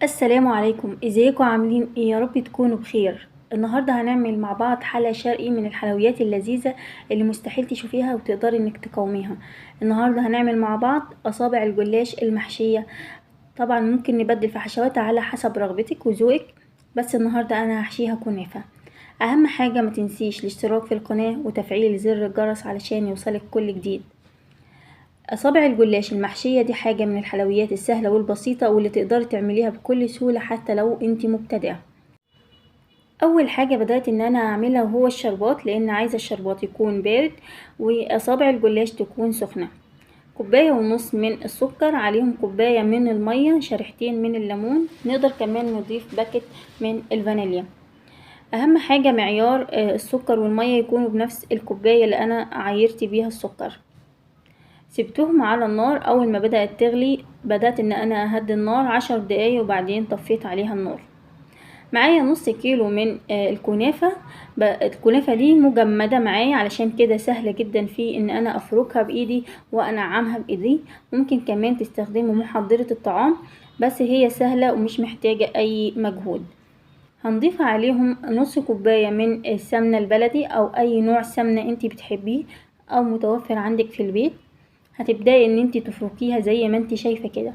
السلام عليكم، ازيكم عاملين ايه؟ يا رب تكونوا بخير. النهارده هنعمل مع بعض حلا شرقي من الحلويات اللذيذه اللي مستحيل تشوفيها وتقدري انك تقاوميها. النهارده هنعمل مع بعض اصابع الجلاش المحشيه. طبعا ممكن نبدل في حشواتها على حسب رغبتك وذوقك، بس النهارده انا هحشيها كنافه. اهم حاجه ما تنسيش الاشتراك في القناه وتفعيل زر الجرس علشان يوصلك كل جديد. أصابع الجلاش المحشية دي حاجة من الحلويات السهلة والبسيطة واللي تقدري تعمليها بكل سهولة حتى لو انتي مبتدئة. أول حاجة بدأت ان انا اعملها وهو الشربات، لان عايزة الشربات يكون بارد وأصابع الجلاش تكون سخنة. كوباية ونص من السكر، عليهم كوباية من المية، شريحتين من الليمون، نقدر كمان نضيف باكت من الفانيليا. أهم حاجة معيار السكر والمية يكونوا بنفس الكوباية اللي انا عايرت بيها السكر. سبتهم على النار. اول ما بدأت تغلي بدأت ان انا اهدي النار 10 دقايق وبعدين طفيت عليها النار. معايا نص كيلو من الكنافة. الكنافة دي مجمدة معايا، علشان كده سهلة جدا في ان انا افركها بايدي وانعمها بايدي. ممكن كمان تستخدموا محضرة الطعام، بس هي سهلة ومش محتاجة اي مجهود. هنضيف عليهم نص كوباية من السمنة البلدي او اي نوع سمنة انتي بتحبيه او متوفر عندك في البيت. هتبداي ان انتي تفركيها زي ما انتي شايفة كده.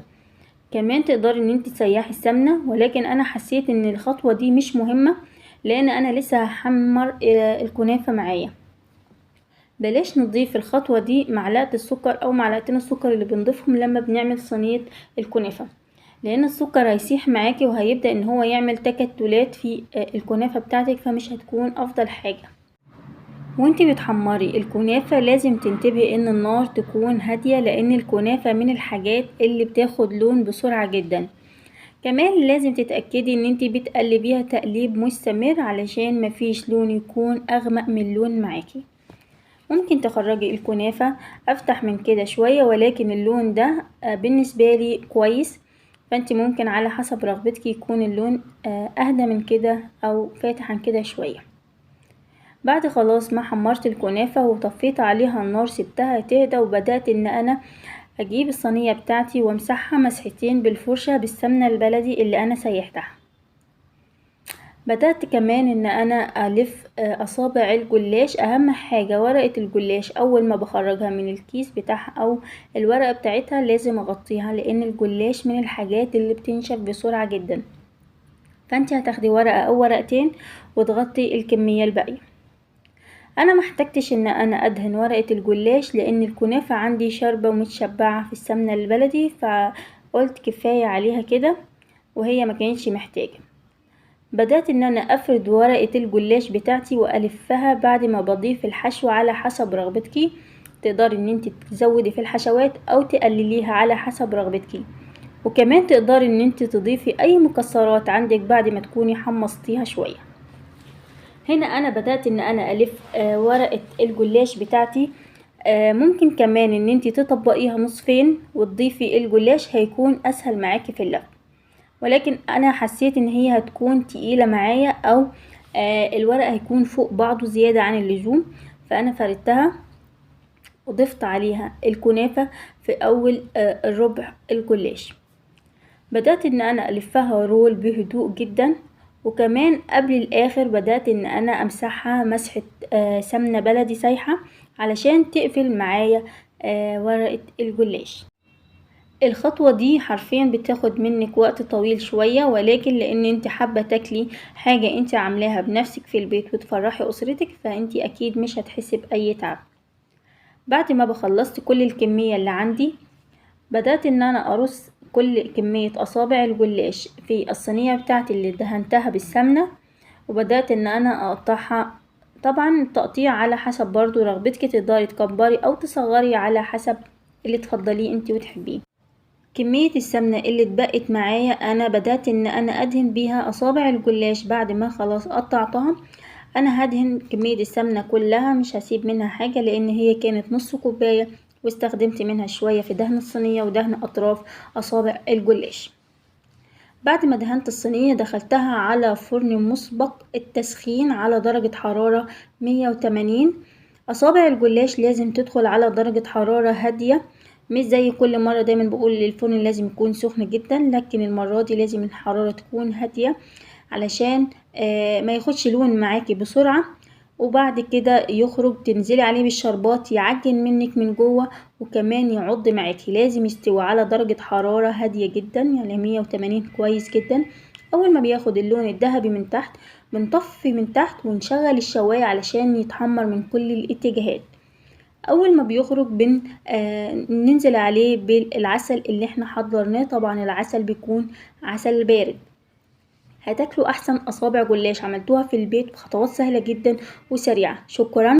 كمان تقدري ان انتي تسيحي السمنة، ولكن انا حسيت ان الخطوة دي مش مهمة لان انا لسه هحمر الكنافة معايا. بلاش نضيف الخطوة دي معلقة السكر او معلقتين السكر اللي بنضيفهم لما بنعمل صينية الكنافة، لان السكر هيسيح معاكي وهيبدأ ان هو يعمل تكتلات في الكنافة بتاعتك، فمش هتكون افضل حاجة. وانتي بتحمري الكنافة لازم تنتبهي ان النار تكون هادية، لان الكنافة من الحاجات اللي بتاخد لون بسرعة جدا. كمان لازم تتأكدي ان انتي بتقلبيها تقليب مستمر علشان مفيش لون يكون اغمق من لون معاكي. ممكن تخرجي الكنافة افتح من كده شوية، ولكن اللون ده بالنسبة لي كويس، فانتي ممكن على حسب رغبتك يكون اللون اهدى من كده او فاتح عن كده شوية. بعد خلاص ما حمرت الكنافة وطفيت عليها النار سبتها تهدى، وبدأت ان انا اجيب الصينية بتاعتي وامسحها مسحتين بالفرشة بالسمنة البلدي اللي انا سيحتها. بدأت كمان ان انا الف اصابع الجلاش. اهم حاجة ورقة الجلاش اول ما بخرجها من الكيس بتاعها او الورقة بتاعتها لازم اغطيها، لان الجلاش من الحاجات اللي بتنشف بسرعة جدا. فانت هتاخدي ورقة او ورقتين وتغطي الكمية الباقية. انا محتاجتش ان انا ادهن ورقة الجلاش لان الكنافة عندي شاربة ومتشبعة في السمنة البلدي، فقلت كفاية عليها كده وهي ما كانتش محتاجة. بدأت ان انا افرد ورقة الجلاش بتاعتي والفها بعد ما بضيف الحشو على حسب رغبتك. تقدري ان انت تزودي في الحشوات او تقلليها على حسب رغبتك، وكمان تقدري ان انت تضيفي اي مكسرات عندك بعد ما تكوني حمصتيها شوية. هنا انا بدأت ان انا الف ورقة الجلاش بتاعتي. ممكن كمان ان انتي تطبقيها نصفين وتضيفي الجلاش، هيكون اسهل معاكي في اللف، ولكن انا حسيت ان هي هتكون تقيلة معايا او الورق هيكون فوق بعضه زيادة عن اللزوم، فانا فردتها وضفت عليها الكنافة في اول الربع الجلاش. بدأت ان انا الفها رول بهدوء جدا، وكمان قبل الاخر بدأت ان انا امسحها مسحة سمنة بلدي سايحة علشان تقفل معايا ورقة الجلاش. الخطوة دي حرفيا بتاخد منك وقت طويل شوية، ولكن لان انت حابة تاكلي حاجة انت عاملاها بنفسك في البيت وتفرحي اسرتك، فانت اكيد مش هتحسي باي تعب. بعد ما بخلصت كل الكمية اللي عندي بدأت ان انا ارص كل كمية اصابع الجلاش في الصينية بتاعتي اللي دهنتها بالسمنة، وبدأت ان انا اقطعها. طبعا التقطيع على حسب برضو رغبتك، تقدري تكبري او تصغري على حسب اللي تفضليه انتي وتحبيه. كمية السمنة اللي اتبقت معايا انا بدأت ان انا ادهن بيها اصابع الجلاش. بعد ما خلاص قطعتها انا هدهن كمية السمنة كلها، مش هسيب منها حاجة لان هي كانت نص كوباية، واستخدمت منها شوية في دهن الصينية ودهن اطراف اصابع الجلاش. بعد ما دهنت الصينية دخلتها على فرن مسبق التسخين على درجة حرارة 180. اصابع الجلاش لازم تدخل على درجة حرارة هادية مش زي كل مرة دايما بقول الفرن لازم يكون سخن جدا، لكن المرة دي لازم الحرارة تكون هادية علشان ما ياخدش لون معاكي بسرعة. وبعد كده يخرج تنزلي عليه بالشربات يعجن منك من جوه، وكمان يعض معاكي. لازم يستوي على درجة حرارة هادية جدا، يعني 180 كويس جدا. اول ما بياخد اللون الذهبي من تحت بنطفي من تحت ونشغل الشواية علشان يتحمر من كل الاتجاهات. اول ما بيخرج ننزل عليه بالعسل اللي احنا حضرناه. طبعا العسل بيكون عسل بارد. هتاكلوا احسن اصابع جلاش عملتوها في البيت بخطوات سهلة جدا وسريعة. شكرا.